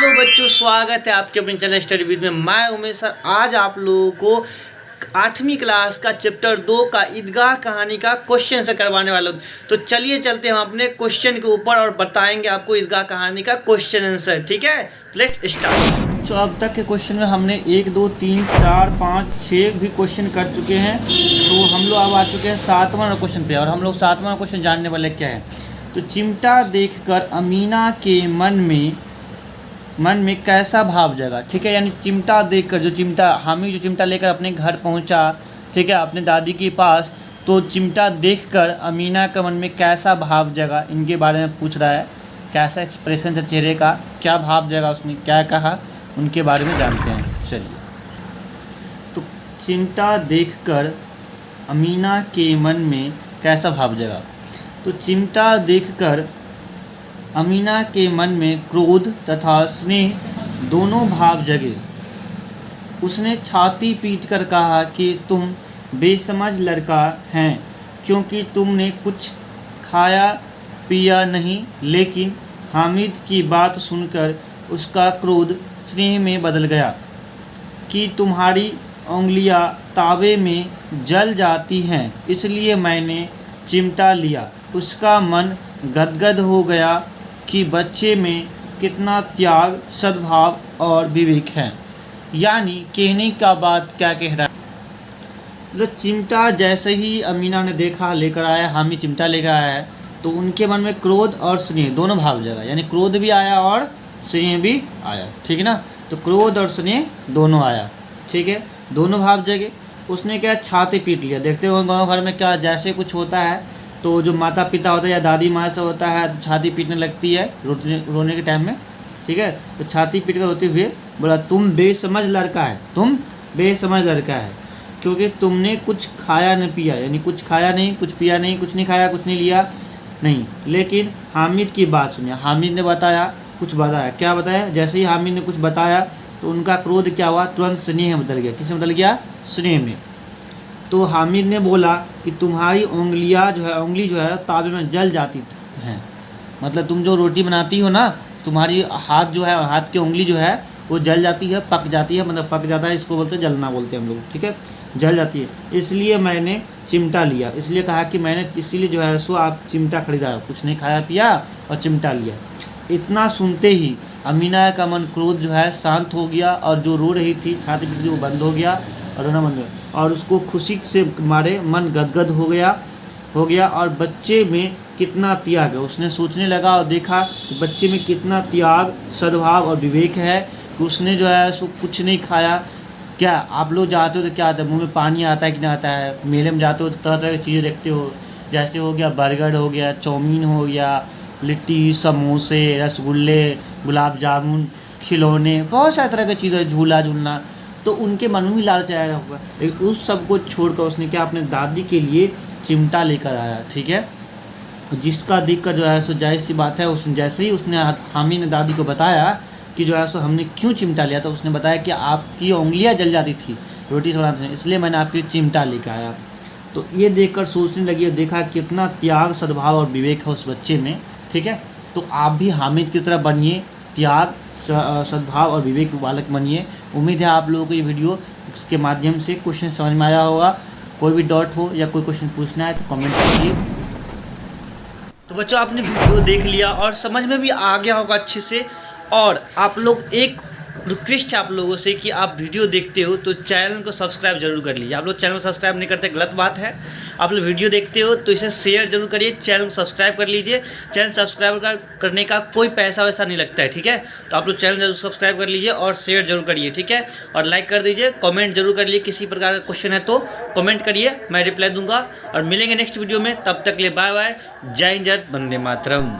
Hello बच्चों, स्वागत है आपके अपने चैनल स्टडी विद में। मैं उमेश सर आज आप लोगों को 8वीं क्लास का चैप्टर 2 का ईदगाह कहानी का क्वेश्चन आंसर करवाने वाला हूँ। तो चलिए चलते हैं हम अपने क्वेश्चन के ऊपर और बताएंगे आपको ईदगाह कहानी का क्वेश्चन आंसर। ठीक है, लेट्स स्टार्ट। तो अब तक के क्वेश्चन में हमने 1 2 3 4 5 6 भी क्वेश्चन कर चुके हैं। तो हम लोग अब आ चुके हैं 7वां क्वेश्चन पे और हम लोग 7वां क्वेश्चन जानने वाले क्या है। तो चिमटा देखकर अमीना के मन में कैसा भाव जगा। ठीक है, यानी चिमटा देखकर हामिद जो चिमटा लेकर अपने घर पहुंचा, ठीक है, अपने दादी के पास, तो चिमटा देखकर अमीना के मन में कैसा भाव जगा, इनके बारे में पूछ रहा है। कैसा एक्सप्रेशन है चेहरे का, क्या भाव जगा, उसने क्या कहा, उनके बारे में जानते हैं। चलिए, तो चिमटा देखकर अमीना के मन में कैसा भाव जगा। तो चिमटा देखकर अमीना के मन में क्रोध तथा स्नेह दोनों भाव जगे। उसने छाती पीटकर कहा कि तुम बेसमझ लड़का हैं, क्योंकि तुमने कुछ खाया पिया नहीं। लेकिन हामिद की बात सुनकर उसका क्रोध स्नेह में बदल गया कि तुम्हारी उंगलियां तावे में जल जाती हैं, इसलिए मैंने चिमटा लिया। उसका मन गदगद हो गया कि बच्चे में कितना त्याग, सद्भाव और विवेक है। यानी कहने का बात क्या कह रहा है, तो चिमटा जैसे ही अमीना ने देखा लेकर आया, हामिद चिमटा लेकर आया है, तो उनके मन में क्रोध और स्नेह दोनों भाव जगा। यानी क्रोध भी आया और स्नेह भी आया। ठीक है ना, तो क्रोध और स्नेह दोनों आया। ठीक है, दोनों भाव जगे। उसने क्या, छाती पीट लिया। देखते हो गाँव घर में क्या जैसे कुछ होता है तो जो माता पिता होता है या दादी माँ से होता है तो छाती पीटने लगती है रोने के टाइम में। ठीक है, तो छाती पीट कर रोते हुए बोला, तुम बेसमझ लड़का है, तुम बेसमझ लड़का है, क्योंकि तुमने कुछ खाया नहीं पिया। यानी कुछ खाया नहीं, कुछ पिया नहीं, कुछ नहीं खाया, कुछ नहीं लिया नहीं। लेकिन हामिद की बात सुनिए। हामिद ने बताया, कुछ बताया। क्या बताया? जैसे ही हामिद ने कुछ बताया तो उनका क्रोध क्या हुआ, तुरंत स्नेह में बदल गया। किस में बदल गया? स्नेह में। तो हामिद ने बोला कि तुम्हारी उंगली जो है तावे में जल जाती हैं। मतलब तुम जो रोटी बनाती हो ना, तुम्हारी हाथ जो है, हाथ की उंगली जो है वो जल जाती है, पक जाती है। मतलब पक जाता है, इसको बोलते हैं जलना, बोलते हैं हम लोग। ठीक है, जल जाती है, इसलिए मैंने चिमटा लिया। इसलिए कहा कि मैंने इसीलिए जो है सो आप चिमटा खरीदा, कुछ नहीं खाया पिया और चिमटा लिया। इतना सुनते ही अमीना का मन क्रोध जो है शांत हो गया और जो रो रही थी, छाती पीट वो बंद हो गया और रोना बंद हो गया। और उसको खुशी से मारे मन गदगद हो गया और बच्चे में कितना त्याग है। उसने सोचने लगा और देखा कि बच्चे में कितना त्याग, सद्भाव और विवेक है कि उसने जो है सो कुछ नहीं खाया। क्या आप लोग जाते हो तो क्या आता है, मुंह में पानी आता है कि नहीं आता है? मेले में जाते हो तो तरह तरह की चीज़ें देखते हो, जैसे हो गया बर्गर हो गया, चाउमीन हो गया, लिट्टी, समोसे, रसगुल्ले, गुलाब जामुन, खिलौने, बहुत सारे तरह की चीज़ें, झूला झूलना। तो उनके मन में भी लालच आया होगा, लेकिन उस सब को छोड़कर उसने क्या, अपने दादी के लिए चिमटा लेकर आया। ठीक है, जिसका देखकर जो है सो जाहिर सी बात है, जैसे ही उसने हामिद ने दादी को बताया कि जो है सो हमने क्यों चिमटा लिया, तो उसने बताया कि आपकी उंगलियां जल जाती थी रोटी बनाते समय, इसलिए मैंने आपके लिए चिमटा लेकर आया। तो ये देखकर सोचने लगी और देखा कितना त्याग, सद्भाव और विवेक है उस बच्चे में। ठीक है, तो आप भी हामिद की तरह बनिए, त्याग, सद्भाव और विवेक बालक बनिए। उम्मीद है आप लोगों को ये वीडियो के माध्यम से क्वेश्चन समझ में आया होगा। कोई भी डाउट हो या कोई क्वेश्चन पूछना है तो कमेंट कीजिए। तो बच्चों, आपने वीडियो देख लिया और समझ में भी आ गया होगा अच्छे से। और आप लोग, एक रिक्वेस्ट है आप लोगों से कि आप वीडियो देखते हो तो चैनल को सब्सक्राइब जरूर कर लीजिए। आप लोग चैनल को सब्सक्राइब नहीं करते, गलत बात है। आप लोग वीडियो देखते हो तो इसे शेयर जरूर करिए, चैनल को सब्सक्राइब कर लीजिए। चैनल सब्सक्राइब करने का कोई पैसा वैसा नहीं लगता है। ठीक है, तो आप लोग चैनल जरूर सब्सक्राइब कर लीजिए और शेयर जरूर करिए। ठीक है, और लाइक कर दीजिए, कमेंट जरूर कर लीजिए। किसी प्रकार का क्वेश्चन है तो कमेंट करिए, मैं रिप्लाई दूंगा। और मिलेंगे नेक्स्ट वीडियो में, तब तक के लिए बाय बाय। जय हिंद, वंदे मातरम।